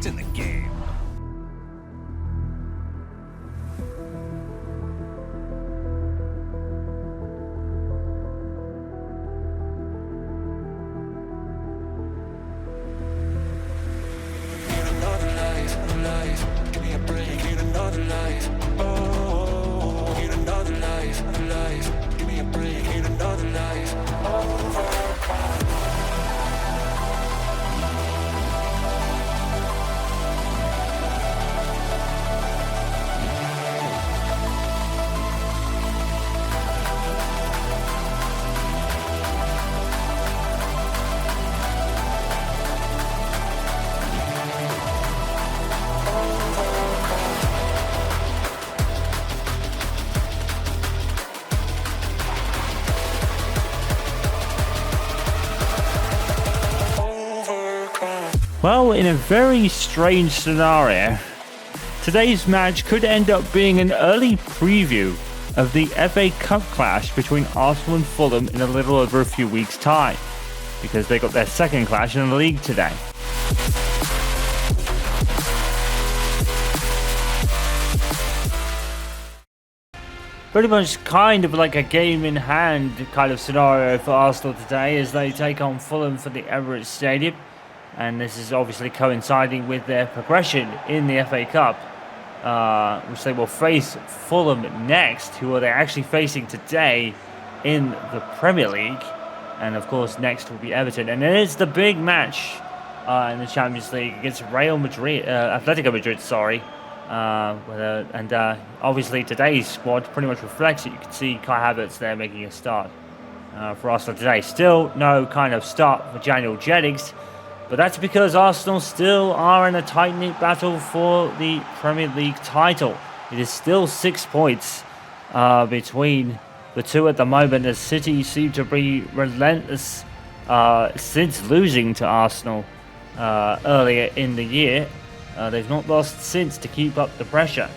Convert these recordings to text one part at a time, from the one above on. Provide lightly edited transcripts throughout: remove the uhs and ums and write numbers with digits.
in the game. Well, in a very strange scenario, today's match could end up being an early preview of the FA Cup clash between Arsenal and Fulham in a little over a few weeks' time, because they got their second clash in the league today. Pretty much kind of like a game in hand kind of scenario for Arsenal today as they take on Fulham for the Emirates Stadium. And this is obviously coinciding with their progression in the FA Cup, which they will face Fulham next, who are they actually facing today in the Premier League. And of course, next will be Everton. And it is the big match in the Champions League against Real Madrid, Atletico Madrid, sorry. Obviously today's squad pretty much reflects it. You can see Kai Havertz there making a start for Arsenal today. Still no kind of start for Daniel Jennings. But that's because Arsenal still are in a tight-knit battle for the Premier League title. It is still 6 points between the two at the moment, as City seem to be relentless since losing to Arsenal earlier in the year. They've not lost since to keep up the pressure.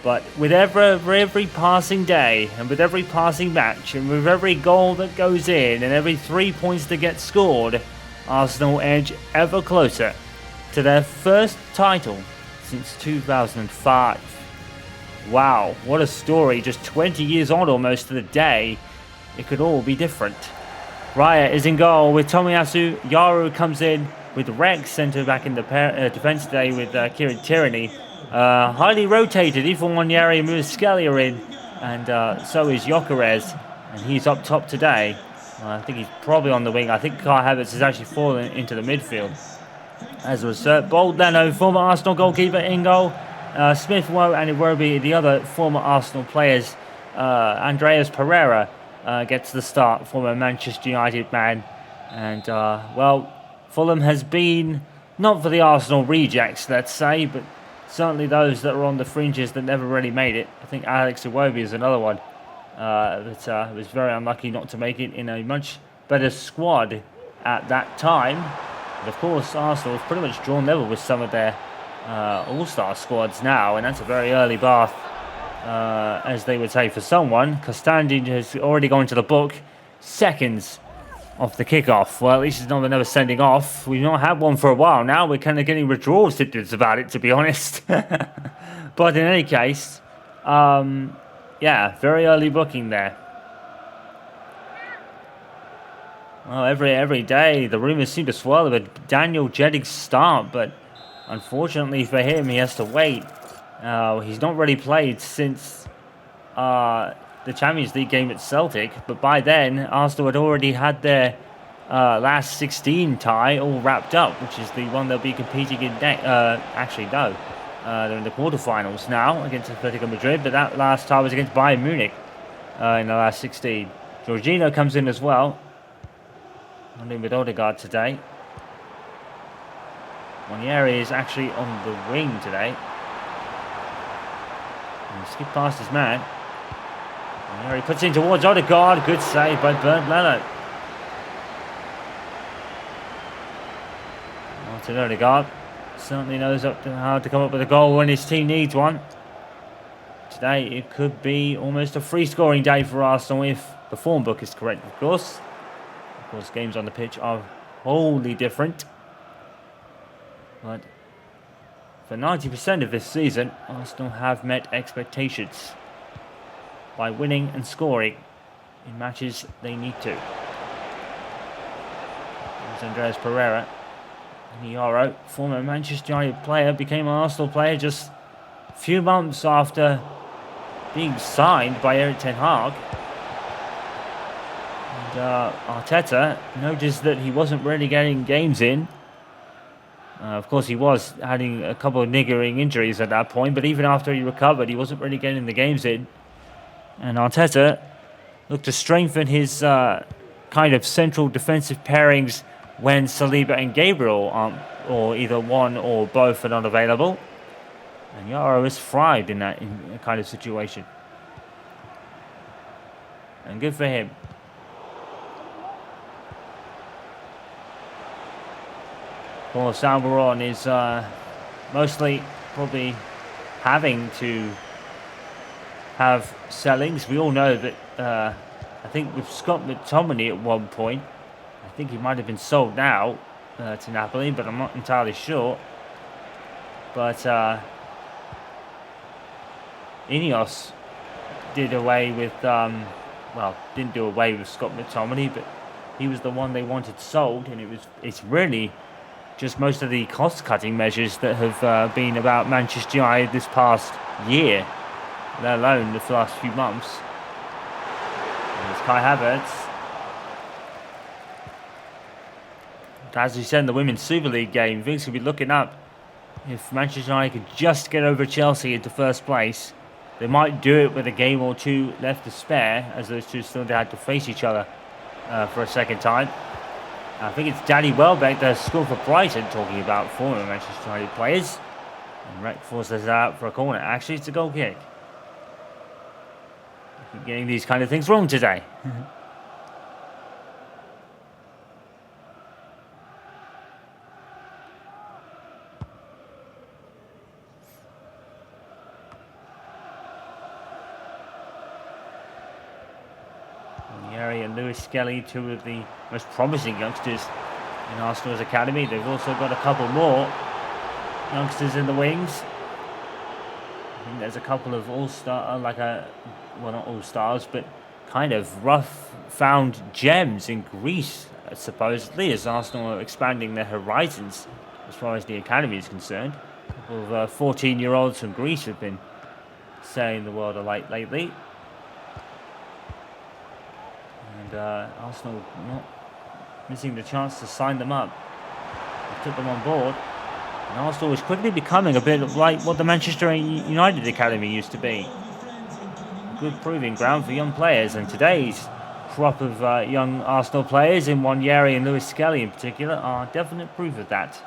But with every passing day, and with every passing match, and with every goal that goes in, and every 3 points that get scored, Arsenal edge ever closer to their first title since 2005. Wow, what a story. Just 20 years on almost to the day. It could all be different. Raya is in goal with Tomiyasu. Yaru comes in with Rex centre back in the defence today with Kieran Tierney. Highly rotated. Ifon Wanyeri and Muskelly are in. And so is Gyökeres. And he's up top today. I think he's probably on the wing. I think Kai Havertz has actually fallen into the midfield. As was Bold Leno, former Arsenal goalkeeper, in goal. Smith Rowe and Iwobi, the other former Arsenal players. Andreas Pereira gets the start, former Manchester United man. And, well, Fulham has been, not for the Arsenal rejects, let's say, but certainly those that were on the fringes that never really made it. I think Alex Iwobi is another one. That was very unlucky not to make it in a much better squad at that time. But of course, Arsenal has pretty much drawn level with some of their all-star squads now, and that's a very early bath, as they would say for someone. Kostandin has already gone to the book seconds off the kickoff. Well, at least it's not another sending off. We've not had one for a while now. We're kind of getting withdrawal symptoms about it, to be honest. But in any case, yeah, very early booking there. Well, every day the rumours seem to swirl of a Daniel Jennings start, but unfortunately for him, he has to wait. He's not really played since the Champions League game at Celtic, but by then Arsenal had already had their last 16 tie all wrapped up, which is the one they'll be competing in next. Actually, no. They're in the quarterfinals now against Atletico Madrid, but that last tie was against Bayern Munich in the last 16. Jorginho comes in as well. I'm in with Odegaard today. Wanyeri is actually on the wing today. And skip past his man. Wanyeri puts in towards Odegaard. Good save by Bernd Leno. Martin Odegaard certainly knows how to come up with a goal when his team needs one. Today it could be almost a free scoring day for Arsenal if the form book is correct, of course. Of course, games on the pitch are wholly different. But For 90% of this season, Arsenal have met expectations by winning and scoring in matches they need to. There's Andreas Pereira. Niaro, former Manchester United player, became an Arsenal player just a few months after being signed by Erik ten Hag. And Arteta noticed that he wasn't really getting games in. Of course, he was having a couple of niggling injuries at that point, but even after he recovered, he wasn't really getting the games in. And Arteta looked to strengthen his kind of central defensive pairings when Saliba and Gabriel aren't, or either one or both are not available. And Yaro is fried in that kind of situation. And good for him. Of course, Almiron is mostly probably having to have sellings. We all know that I think with Scott McTominay at one point, I think he might have been sold now to Napoli, but I'm not entirely sure. But Ineos did away with, didn't do away with Scott McTominay, but he was the one they wanted sold, and it's really just most of the cost-cutting measures that have been about Manchester United this past year, let alone the last few months. And it's Kai Havertz. As we said in the Women's Super League game, things could be looking up. If Manchester United could just get over Chelsea into first place, they might do it with a game or two left to spare, as those two still had to face each other for a second time. I think it's Danny Welbeck that scored for Brighton, talking about former Manchester United players. And Rec forces that out for a corner. Actually, it's a goal kick. I keep getting these kind of things wrong today. And Lewis Skelly, two of the most promising youngsters in Arsenal's academy. They've also got a couple more youngsters in the wings. I think there's a couple of all-star, not all-stars, but kind of rough-found gems in Greece, supposedly, as Arsenal are expanding their horizons as far as the academy is concerned. A couple of 14-year-olds from Greece have been setting the world alight lately. And Arsenal not missing the chance to sign them up. They took them on board. And Arsenal was quickly becoming a bit like what the Manchester United Academy used to be. A good proving ground for young players. And today's crop of young Arsenal players, in Wanyeri and Lewis Skelly in particular, are definite proof of that.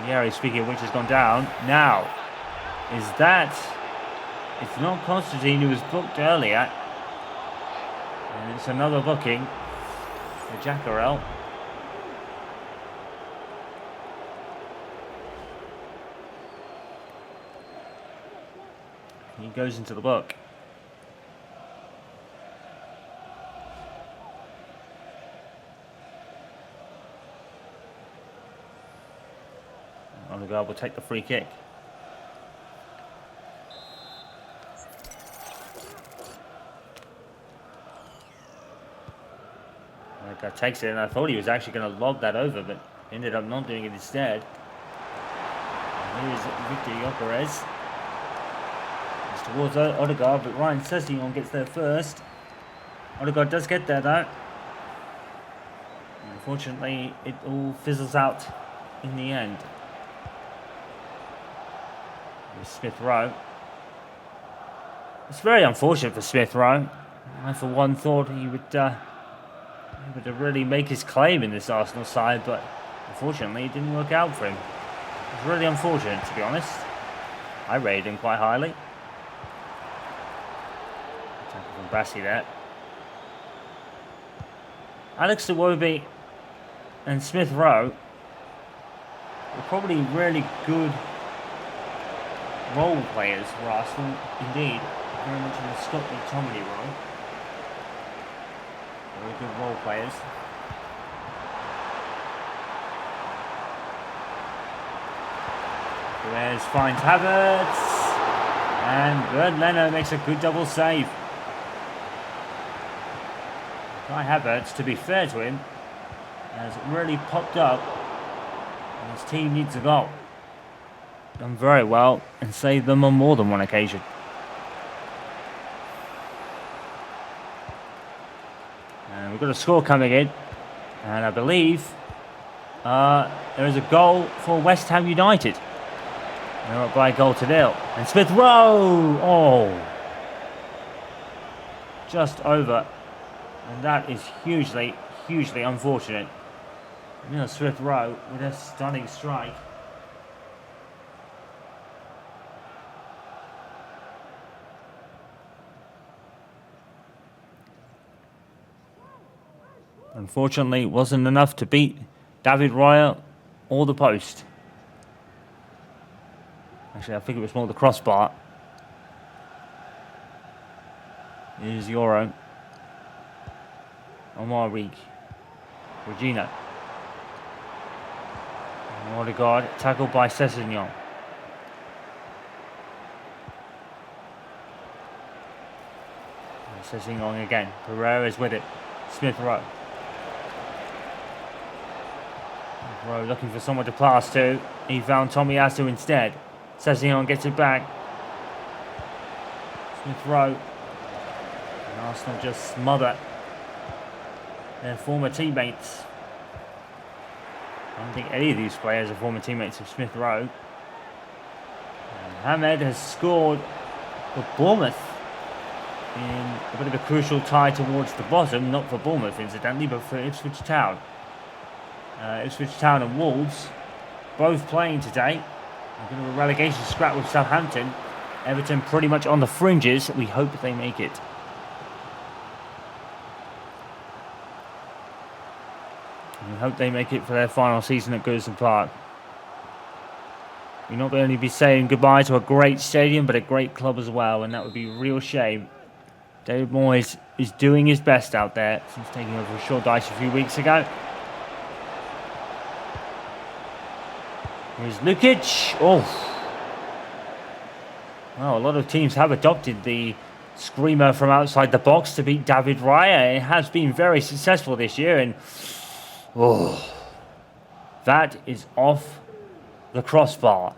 Wanyeri, speaking of which, has gone down. Now, it's not Constantine, who was booked earlier, and it's another booking for Jackarel. He goes into the book. Odegaard will take the free kick. Takes it, and I thought he was actually going to lob that over, but ended up not doing it instead. And here's Victor Gyökeres. It's towards Odegaard, but Ryan Sessegnon gets there first. Odegaard does get there, though. And unfortunately, it all fizzles out in the end. With Smith Rowe. It's very unfortunate for Smith Rowe. I, for one, thought he would able to really make his claim in this Arsenal side, but unfortunately it didn't work out for him. It's really unfortunate, to be honest. I rated him quite highly. Tackle from Bassey there. Alex Iwobi and Smith Rowe were probably really good role players for Arsenal, indeed. Very much in the Scott McTominay role. Very good role players. Perez finds Havertz. And Bernd Leno makes a good double save. Kai Havertz, to be fair to him, has really popped up. And his team needs a goal. Done very well and saved them on more than one occasion. And we've got a score coming in. And I believe there is a goal for West Ham United. They're up by a goal to nil. And Smith Rowe! Oh! Just over. And that is hugely, hugely unfortunate. Smith Rowe with a stunning strike. Unfortunately, it wasn't enough to beat David Raya or the post. Actually, I think it was more the crossbar. Here's Euro. Omar Reek. Regina. Odegaard, tackled by Sessegnon. Sessegnon again. Pereira is with it. Smith Rowe. Rowe looking for someone to pass to. He found Tomiyasu instead. Sessegnon gets it back. Smith Rowe. And Arsenal just smother their former teammates. I don't think any of these players are former teammates of Smith Rowe. Hamed has scored for Bournemouth in a bit of a crucial tie towards the bottom, not for Bournemouth incidentally, but for Ipswich Town. Ipswich Town and Wolves both playing today. A bit of a relegation scrap with Southampton. Everton pretty much on the fringes. We hope they make it. We hope they make it for their final season at Goodison Park. We'll not only be saying goodbye to a great stadium, but a great club as well, and that would be a real shame. David Moyes is doing his best out there since taking over Shoreditch a few weeks ago. Here's Lukic. Oh. Well, a lot of teams have adopted the screamer from outside the box to beat David Raya. It has been very successful this year, and that is off the crossbar.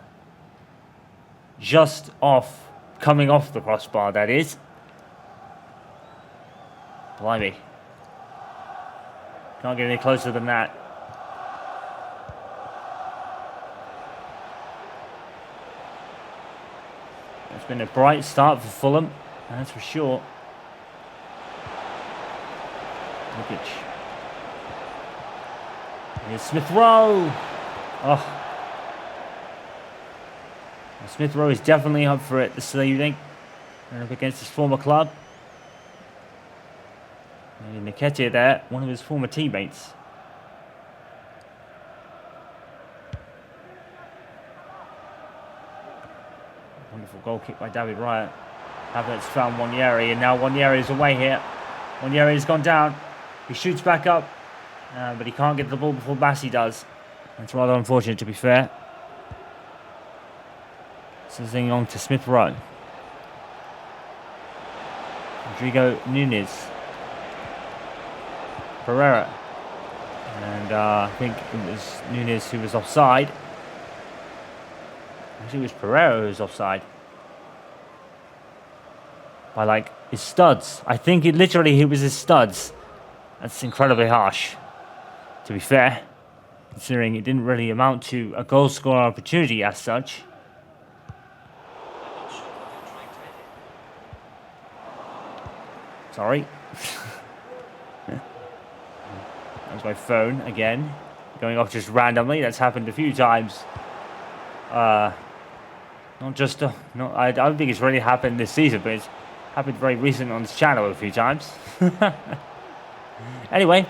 Just off, coming off the crossbar, that is. Blimey. Can't get any closer than that. It's been a bright start for Fulham, that's for sure. Lukic. Here's Smith Rowe. Oh. Smith Rowe is definitely up for it this evening. And up against his former club. And Nketiah there, one of his former teammates. Wonderful goal kick by David Raya. Havertz found Wanyeri, and now Wanyeri is away here. Wanyeri has gone down. He shoots back up, but he can't get the ball before Bassi does. That's rather unfortunate, to be fair. Sending on to Smith Rowe. Rodrigo Nunes. Pereira. And I think it was Nunes who was offside. Actually, it was Pereira who was offside. By like his studs. I think it was his studs. That's incredibly harsh, to be fair, considering it didn't really amount to a goal scorer opportunity as such. Sorry. That was my phone again, going off just randomly. That's happened a few times. I don't think it's really happened this season, but it's happened very recently on this channel a few times. Anyway,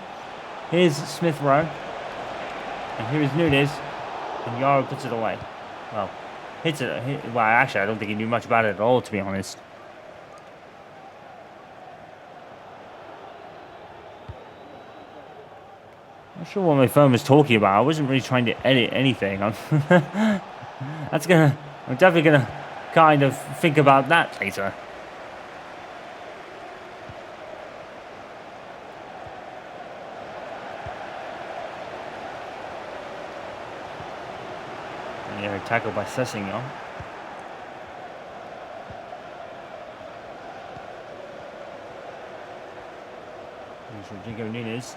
here's Smith Rowe, and here is Nunes, and Yaro puts it away. Well, hits it. Well, actually, I don't think he knew much about it at all, to be honest. Not sure what my phone was talking about. I wasn't really trying to edit anything. I'm definitely gonna kind of think about that later. And yeah, tackled by Sessegnon. Here's Rodrigo Nunes.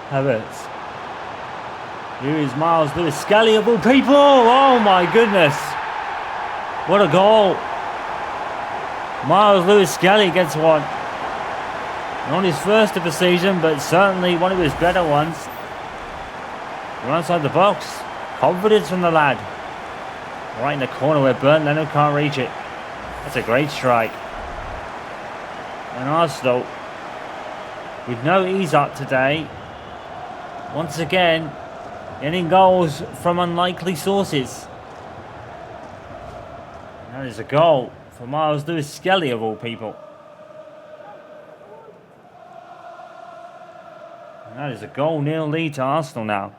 Havertz. Here is Miles Lewis-Skelly of all people. Oh my goodness. What a goal. Miles Lewis-Skelly gets one. Not his first of the season, but certainly one of his better ones. Right outside the box. Confidence from the lad. Right in the corner where Bernd Leno can't reach it. That's a great strike. And Arsenal, with no ease up today, once again, getting goals from unlikely sources. That is a goal for Miles Lewis-Skelly of all people. And that is a goal-nil lead to Arsenal now.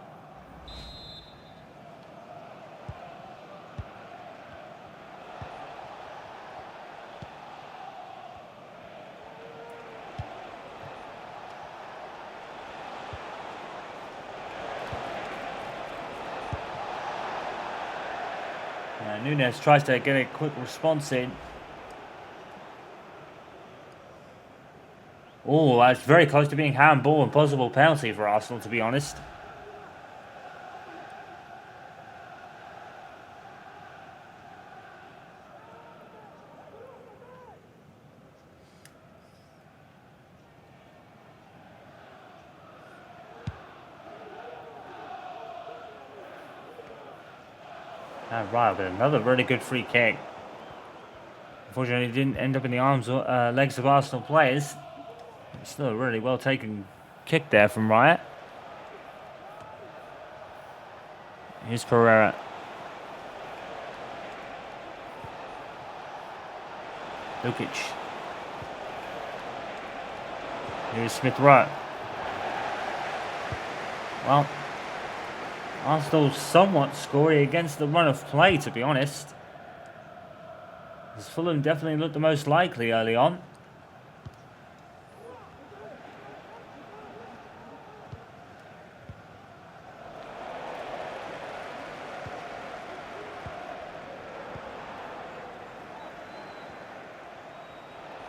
Nunes tries to get a quick response in. Oh, that's very close to being handball and possible penalty for Arsenal, to be honest. Right, but another really good free kick. Unfortunately, it didn't end up in the arms or legs of Arsenal players. It's still a really well taken kick there from Riot. Here's Pereira. Lukic. Here's Smith-Rowe. Well, Arsenal somewhat scoring against the run of play, to be honest. As Fulham definitely looked the most likely early on.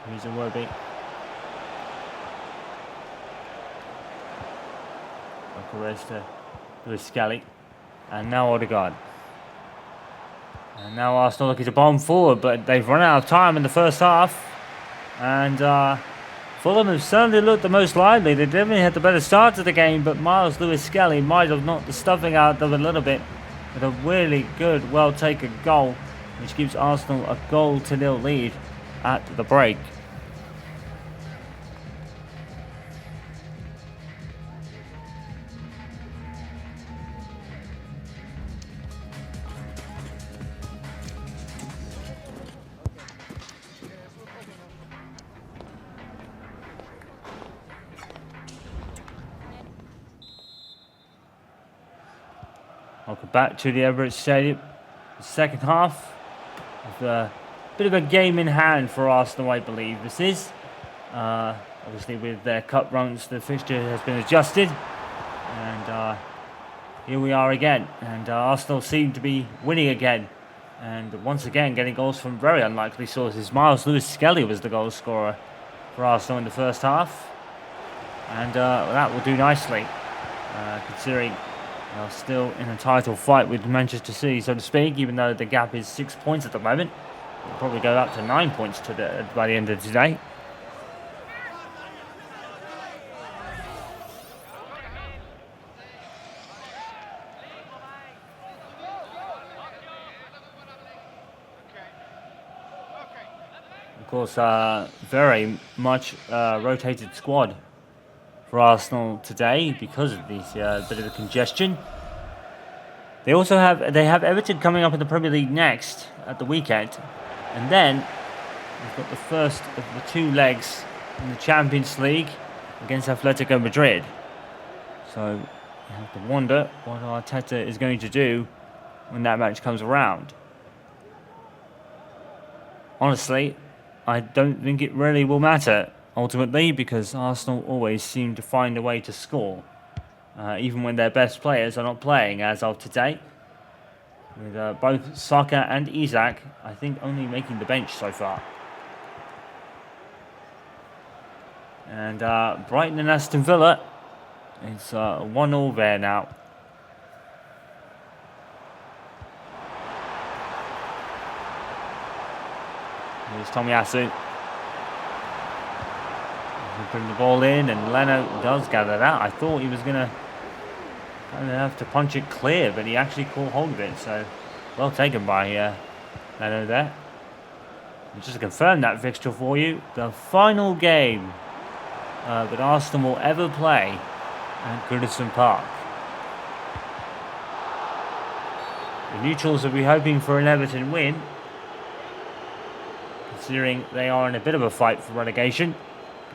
Here's Iwobi. Bucharesta. Lewis-Skelly, and now Odegaard. And now Arsenal looking to bomb forward, but they've run out of time in the first half. And Fulham have certainly looked the most lively. They definitely had the better start to the game, but Miles Lewis-Skelly might have knocked the stuffing out of them a little bit with a really good, well-taken goal, which gives Arsenal a 0-0 lead at the break. Welcome back to the Emirates Stadium. The second half with a bit of a game in hand for Arsenal, I believe this is. Obviously with their cup runs, the fixture has been adjusted. And here we are again. And Arsenal seem to be winning again. And once again getting goals from very unlikely sources. Miles Lewis-Skelly was the goal scorer for Arsenal in the first half. And that will do nicely, considering they're still in a title fight with Manchester City, so to speak, even though the gap is 6 points at the moment. It'll probably go up to 9 points by the end of today. Of course, very much rotated squad for Arsenal today because of these bit of the congestion. They have Everton coming up in the Premier League next at the weekend, and then we've got the first of the two legs in the Champions League against Atletico Madrid. So you have to wonder what Arteta is going to do when that match comes around. Honestly, I don't think it really will matter ultimately, because Arsenal always seem to find a way to score, even when their best players are not playing as of today. With both Saka and Isak, I think, only making the bench so far. And Brighton and Aston Villa, it's 1-1 there now. Here's Tomiyasu. Putting the ball in, and Leno does gather that. I thought he was going to kind of have to punch it clear, but he actually caught hold of it. So, well taken by Leno there. And just to confirm that fixture for you, the final game that Arsenal will ever play at Goodison Park. The neutrals will be hoping for an Everton win, considering they are in a bit of a fight for relegation.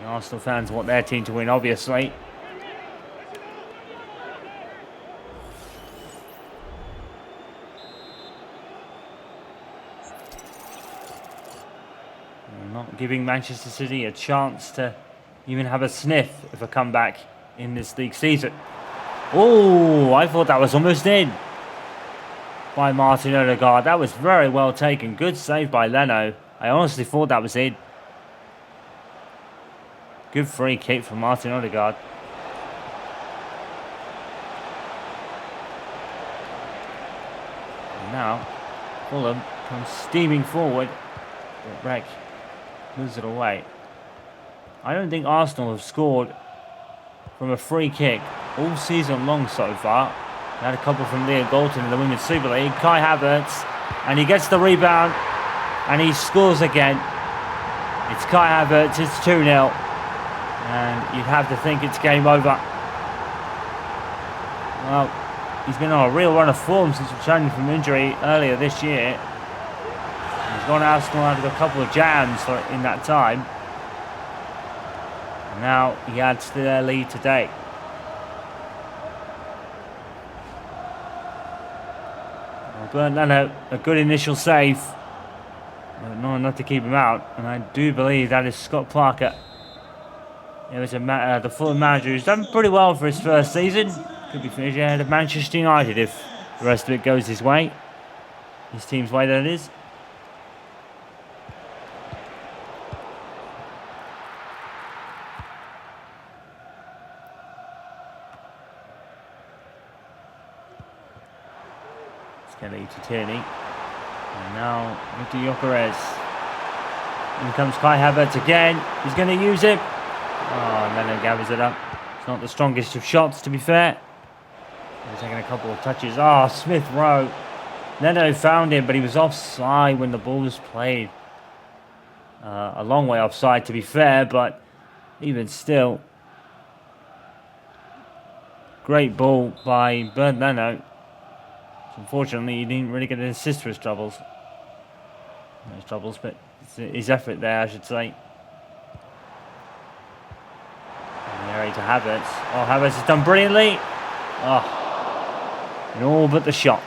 The Arsenal fans want their team to win, obviously. They're not giving Manchester City a chance to even have a sniff of a comeback in this league season. Oh, I thought that was almost in by Martin Odegaard. That was very well taken. Good save by Leno. I honestly thought that was in. Good free kick from Martin Odegaard. And now, Fulham comes steaming forward, but Rek moves it away. I don't think Arsenal have scored from a free kick all season long so far. They had a couple from Leo Golden in the Women's Super League. Kai Havertz, and he gets the rebound, and he scores again. It's Kai Havertz, it's 2-0. And you'd have to think it's game over. Well, he's been on a real run of form since returning from injury earlier this year. He's gone Arsenal out of a couple of jams in that time. And now he adds to their lead today. Well, Bernd Leno, a good initial save, but not enough to keep him out. And I do believe that is Scott Parker. It was the Fulham manager who's done pretty well for his first season. Could be finishing ahead of Manchester United if the rest of it goes his way. His team's way, that is. Skelly to Tierney. And now Victor Gyökeres. In comes Kai Havertz again. He's going to use it. Oh, Leno gathers it up. It's not the strongest of shots, to be fair. He's taking a couple of touches. Oh, Smith Rowe. Leno found him, but he was offside when the ball was played. A long way offside, to be fair, but even still. Great ball by Bernd Leno. Unfortunately, he didn't really get an assist for his troubles. Not his troubles, but his effort there, I should say. To Havertz. Oh, Havertz has done brilliantly. Oh, in all but the shot.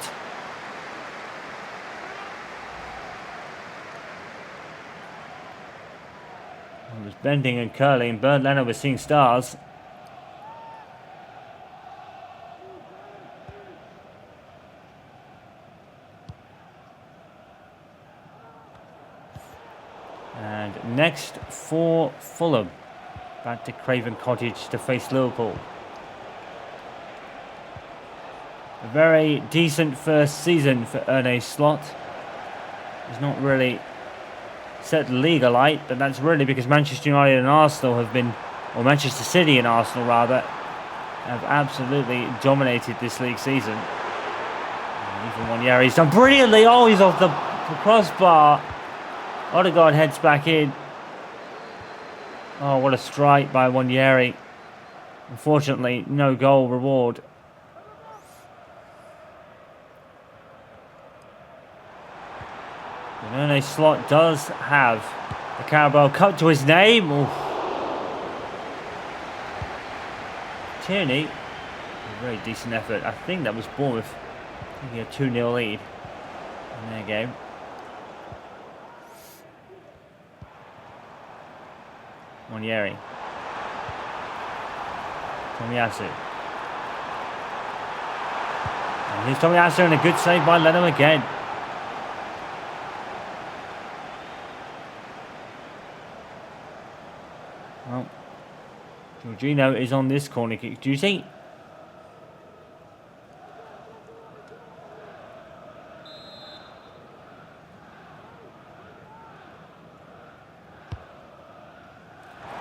It was bending and curling. Bernd Leno was seeing stars. And next for Fulham. Back to Craven Cottage to face Liverpool. A very decent first season for Erne Slot. He's not really set the league alight, but that's really because Manchester United and Arsenal have been, or Manchester City and Arsenal rather, have absolutely dominated this league season. And even Wanyeri's done brilliantly. Oh, he's off the crossbar. Odegaard heads back in. Oh, what a strike by Wanyeri. Unfortunately, no goal reward. Nene Slot does have the Carabao Cup to his name. Oof. Tierney, a very decent effort. I think that was Bournemouth taking a 2-0 lead in their game. Monieri. Tomiyasu. And here's Tomiyasu, and a good save by Lenham again. Well, Jorginho is on this corner kick duty.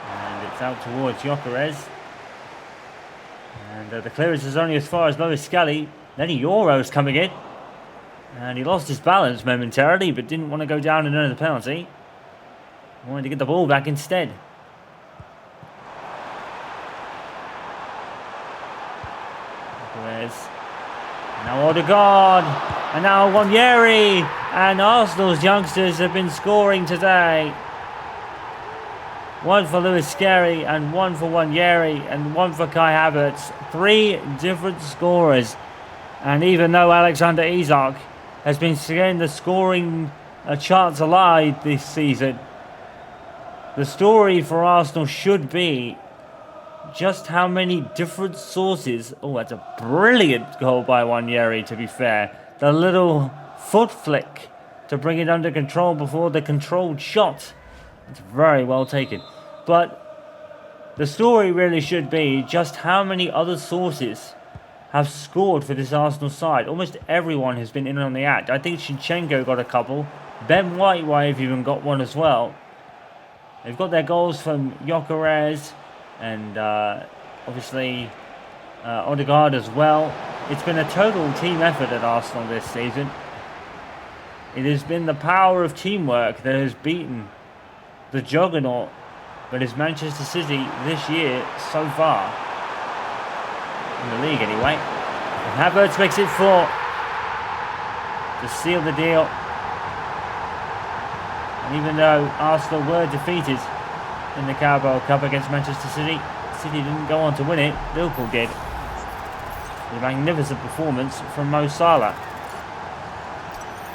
And it's out towards Gyökeres. And the clearance is only as far as Lewis Skelly. Then Euro's coming in. And he lost his balance momentarily, but didn't want to go down and earn the penalty. Wanted to get the ball back instead. Now Odegaard, and now Monieri, and Arsenal's youngsters have been scoring today. One for Lewis Skelly, and one for Monieri, and one for Kai Havertz. 3 different scorers. And even though Alexander Isak has been seeing the scoring charts alive this season, the story for Arsenal should be just how many different sources. Oh, that's a brilliant goal by Monieri, to be fair. The little foot flick to bring it under control before the controlled shot. It's very well taken. But the story really should be just how many other sources have scored for this Arsenal side. Almost everyone has been in on the act. I think Zinchenko got a couple. Ben White have even got one as well. They've got their goals from Gyökeres and obviously Odegaard as well. It's been a total team effort at Arsenal this season. It has been the power of teamwork that has beaten the juggernaut that is Manchester City this year so far. In the league anyway. And Havertz makes it 4 to seal the deal. And even though Arsenal were defeated in the Carabao Cup against Manchester City, City didn't go on to win it. Liverpool did. A magnificent performance from Mo Salah.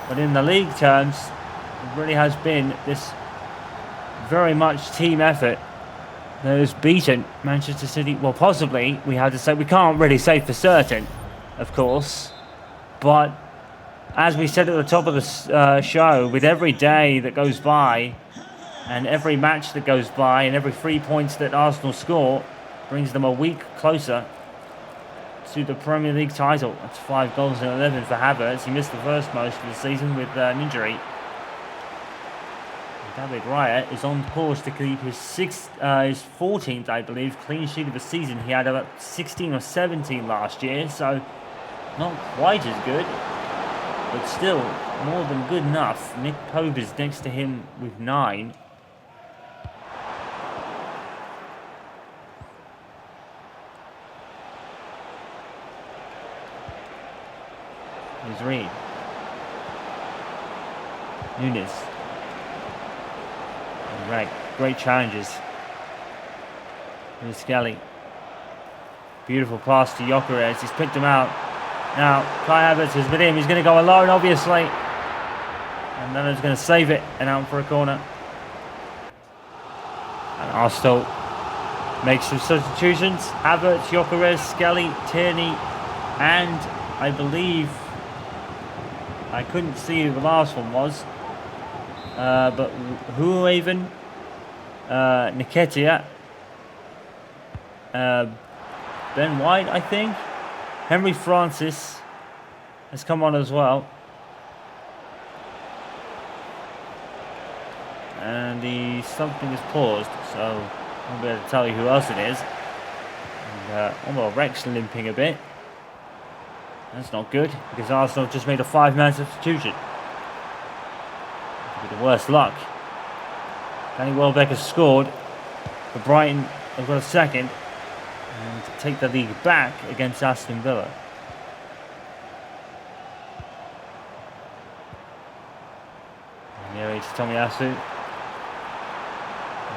But in the league terms, it really has been this very much team effort that has beaten Manchester City. Well, possibly, we have to say, we can't really say for certain, of course. But as we said at the top of the show, with every day that goes by, and every match that goes by, and every 3 points that Arsenal score, brings them a week closer to the Premier League title. That's 5 goals and 11 for Havertz. He missed the first most of the season with an injury. David Raya is on course to keep his 14th, I believe, clean sheet of the season. He had about 16 or 17 last year, so not quite as good, but still more than good enough. Nick Pope is next to him with 9. Here's Reed. Nunes. Right, great challenges. Here's Skelly. Beautiful pass to Gyökeres. He's picked him out. Now, Kai Havertz is with him. He's going to go alone, obviously. And then he's going to save it and out for a corner. And Arsenal makes some substitutions. Havertz, Gyökeres, Skelly, Tierney, and I believe, I couldn't see who the last one was. But Huaven, Nketiah, Ben White, I think. Henry Francis has come on as well. And something is paused, so I won't be able to tell you who else it is. And Rex limping a bit. That's not good, because Arsenal just made a 5-man substitution. With the worst luck. Danny Welbeck has scored for Brighton. They've got a second and to take the league back against Aston Villa. Here to Tomiyasu.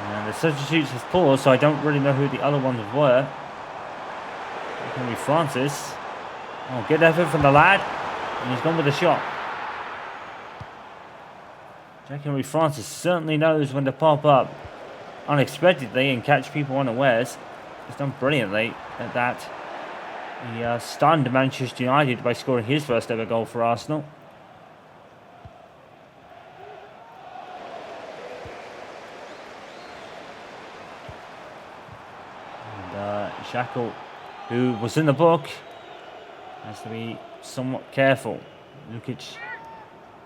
And the substitutes have paused, so I don't really know who the other ones were. Henry Francis. Oh, good effort from the lad. And he's gone with a shot. Jack Henry Francis certainly knows when to pop up unexpectedly and catch people unawares. He's done brilliantly at that. He stunned Manchester United by scoring his first ever goal for Arsenal. And Xhaka, who was in the book, has to be somewhat careful. Lukic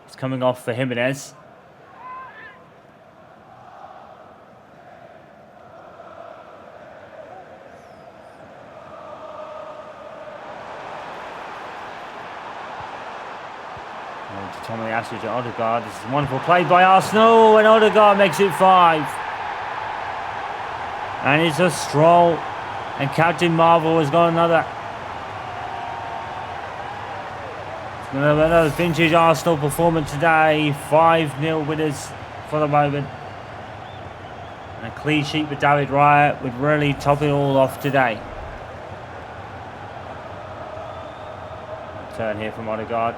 is coming off for Jimenez. Tomiyasu to Odegaard. This is a wonderful play by Arsenal, and Odegaard makes it 5. And it's a stroll, and Captain Marvel has got another. It's going to be another vintage Arsenal performance today. 5-0 winners for the moment. And a clean sheet with David Raya would really top it all off today. Turn here from Odegaard.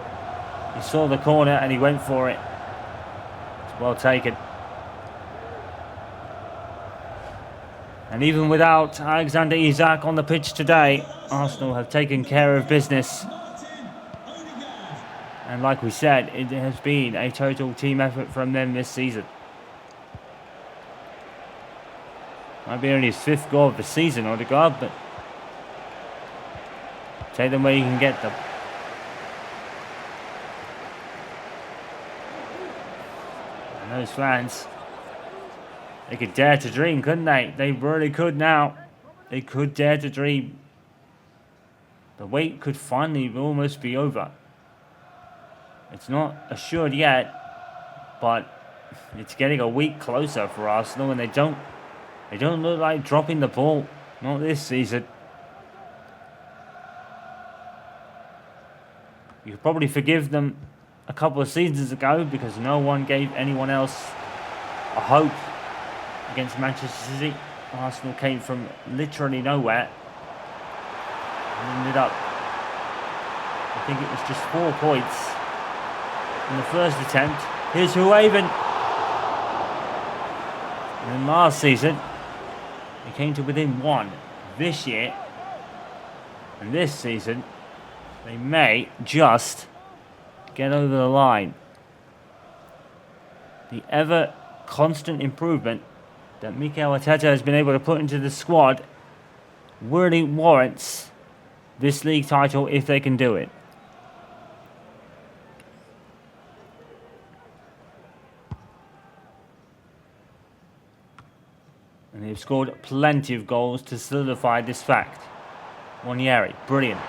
He saw the corner and he went for it. It's well taken. And even without Alexander Isak on the pitch today, Arsenal have taken care of business. And like we said, it has been a total team effort from them this season. Might be only his 5th goal of the season, Odegaard, but take them where you can get them. And those fans, they could dare to dream, couldn't they? They really could now. They could dare to dream. The wait could finally almost be over. It's not assured yet, but it's getting a week closer for Arsenal, and they don't look like dropping the ball. Not this season. You could probably forgive them a couple of seasons ago because no one gave anyone else a hope against Manchester City. Arsenal came from literally nowhere and ended up, I think it was just 4 points in the first attempt. Here's Huaven. And then last season, they came to within 1. This year, and this season, they may just get over the line. The ever constant improvement that Mikel Arteta has been able to put into the squad really warrants this league title if they can do it. And they've scored plenty of goals to solidify this fact. Wanyeri, brilliant.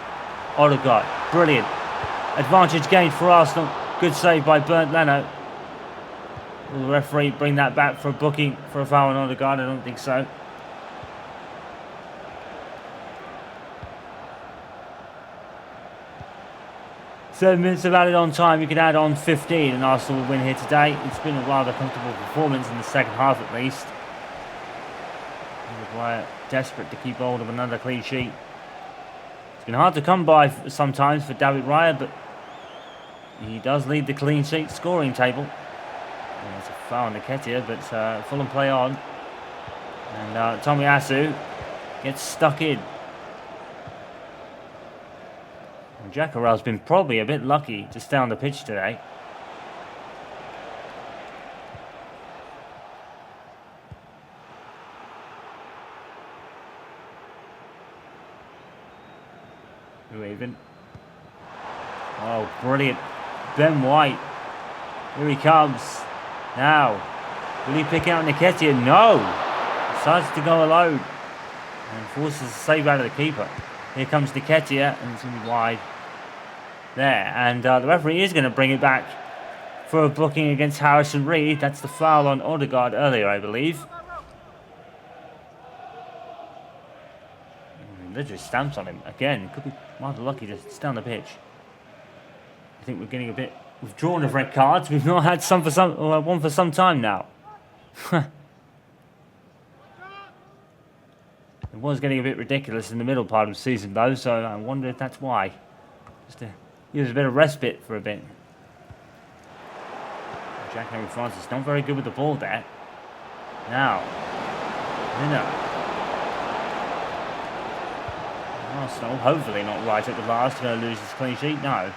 Odegaard, brilliant. Advantage gained for Arsenal. Good save by Bernd Leno. Will the referee bring that back for a booking for a foul on Odegaard? I don't think so. Seven minutes of added on time. You could add on 15 and Arsenal will win here today. It's been a rather comfortable performance in the second half at least. Maguire desperate to keep hold of another clean sheet. It's been hard to come by sometimes for David Raya, but he does lead the clean sheet scoring table. And it's a foul on Nketiah, but Fulham play on. And Tomiyasu gets stuck in. And Jackarell's been probably a bit lucky to stay on the pitch today. Even. Oh, brilliant. Ben White. Here he comes. Now, will he pick out Nketiah? No. Decides to go alone. And forces a save out of the keeper. Here comes Nketiah, and it's going to be wide. There. And the referee is going to bring it back for a booking against Harrison Reed. That's the foul on Odegaard earlier, I believe. Literally stamps on him again. Could be rather lucky to stay on the pitch. I think we're getting a bit withdrawn of red cards. We've not had one for some time now. It was getting a bit ridiculous in the middle part of the season, though, so I wonder if that's why. Just to use a bit of respite for a bit. Jack-Henry Francis not very good with the ball there. Now, Minna. Arsenal, hopefully not right at the last, going to lose his clean sheet. No.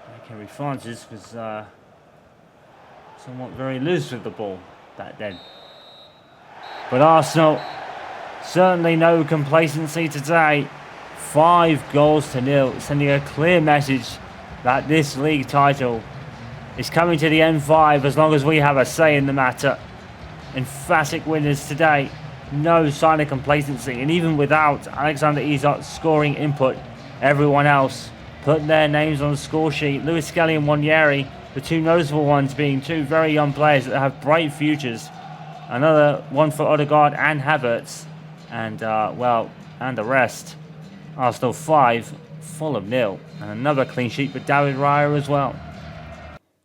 Jack-Henry Francis was somewhat very loose with the ball back then. But Arsenal, certainly no complacency today. 5-0, sending a clear message that this league title is coming to the N5 as long as we have a say in the matter. Emphatic winners today, no sign of complacency, and even without Alexander Isak's scoring input, everyone else put their names on the score sheet. Lewis Skelly and Wanyeri, the two notable ones being two very young players that have bright futures. Another one for Odegaard and Havertz, and and the rest. Arsenal 5, Fulham 0, and another clean sheet for David Raya as well.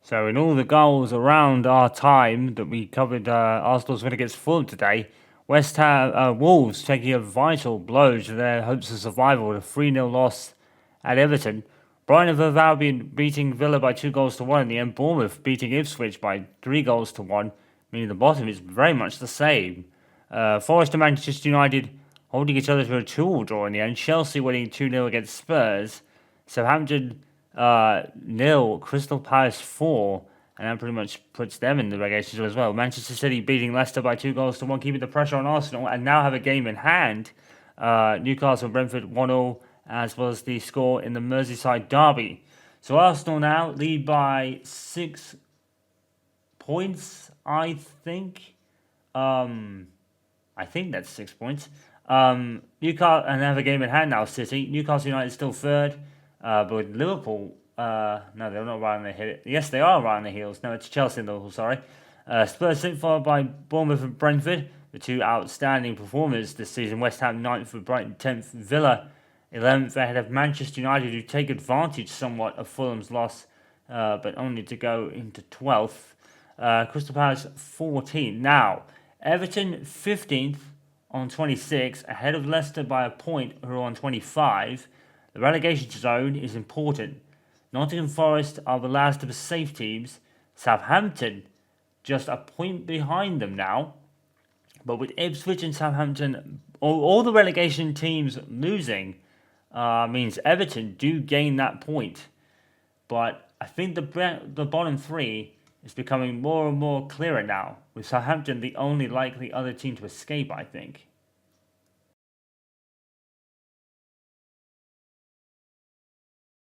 So in all the goals around our time that we covered Arsenal's win against Fulham today, Wolves taking a vital blow to their hopes of survival with a 3-0 loss at Everton. Brighton and Hove Albion beating Villa by 2-1 in the end. Bournemouth beating Ipswich by 3-1, meaning the bottom is very much the same. Forest and Manchester United holding each other to a 2-2 draw in the end. Chelsea winning 2-0 against Spurs. Southampton 0, Crystal Palace 4, and that pretty much puts them in the relegation as well. Manchester City beating Leicester by 2-1, keeping the pressure on Arsenal, and now have a game in hand. Newcastle and Brentford 1-0, as well as the score in the Merseyside derby. So Arsenal now lead by 6 points, I think. I think that's 6 points. Newcastle, and have a game in hand now, City. Newcastle United still third. But with Liverpool, no, they're not right on their heels. Yes, they are right on their heels. No, it's Chelsea and Liverpool, sorry. Spurs 6th, followed by Bournemouth and Brentford, the two outstanding performers this season. West Ham 9th with Brighton 10th. Villa 11th ahead of Manchester United, who take advantage somewhat of Fulham's loss, but only to go into 12th. Crystal Palace 14th. Now, Everton 15th on 26, ahead of Leicester by a point, who are on 25. The relegation zone is important. Nottingham Forest are the last of the safe teams. Southampton just a point behind them now. But with Ipswich and Southampton, all the relegation teams losing, means Everton do gain that point. But I think the bottom three is becoming more and more clearer now, with Southampton the only likely other team to escape, I think.